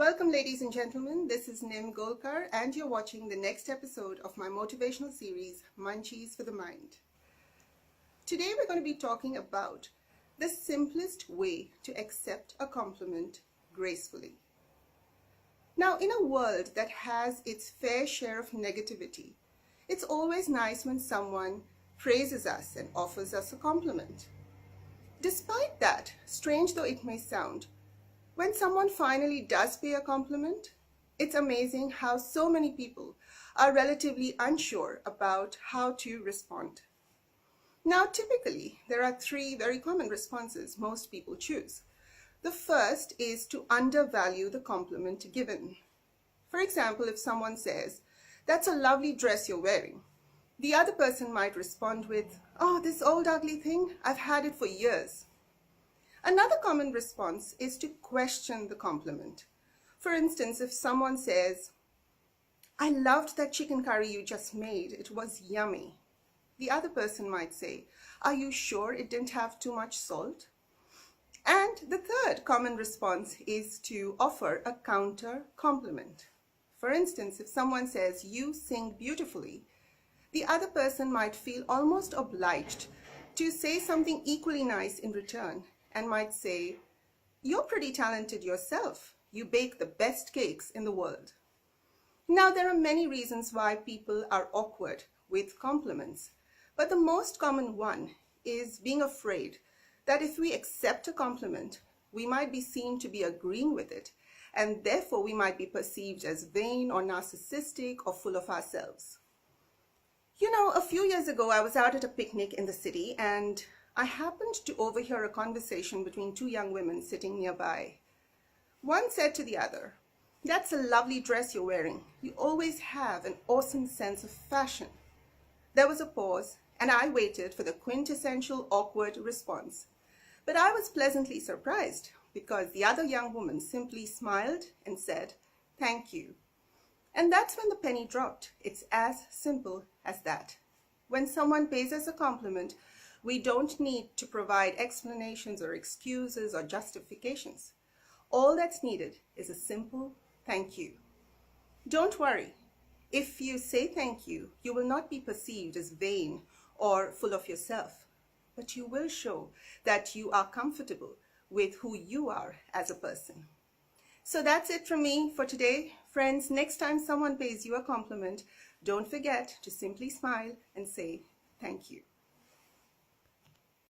Welcome, ladies and gentlemen. This is Nim Golkar, and you're watching the next episode of my motivational series, Munchies for the Mind. Today, we're going to be talking about the simplest way to accept a compliment gracefully. Now, in a world that has its fair share of negativity, it's always nice when someone praises us and offers us a compliment. Despite that, strange though it may sound, when someone finally does pay a compliment, it's amazing how so many people are relatively unsure about how to respond. Now, typically, there are three very common responses most people choose. The first is to undervalue the compliment given. For example, if someone says, "That's a lovely dress you're wearing," the other person might respond with, "Oh, this old ugly thing, I've had it for years." Another common response is to question the compliment. For instance, if someone says, "I loved that chicken curry you just made, it was yummy," the other person might say, "Are you sure it didn't have too much salt?" And the third common response is to offer a counter compliment. For instance, if someone says, "You sing beautifully," the other person might feel almost obliged to say something equally nice in return and might say, "You're pretty talented yourself. You bake the best cakes in the world." Now, there are many reasons why people are awkward with compliments, but the most common one is being afraid that if we accept a compliment, we might be seen to be agreeing with it, and therefore we might be perceived as vain or narcissistic or full of ourselves. A few years ago, I was out at a picnic in the city, and I happened to overhear a conversation between two young women sitting nearby. One said to the other, "That's a lovely dress you're wearing. You always have an awesome sense of fashion." There was a pause, and I waited for the quintessential awkward response. But I was pleasantly surprised because the other young woman simply smiled and said, "Thank you." And that's when the penny dropped. It's as simple as that. When someone pays us a compliment, we don't need to provide explanations or excuses or justifications. All that's needed is a simple thank you. Don't worry. If you say thank you, you will not be perceived as vain or full of yourself, but you will show that you are comfortable with who you are as a person. So that's it from me for today. Friends, next time someone pays you a compliment, don't forget to simply smile and say thank you.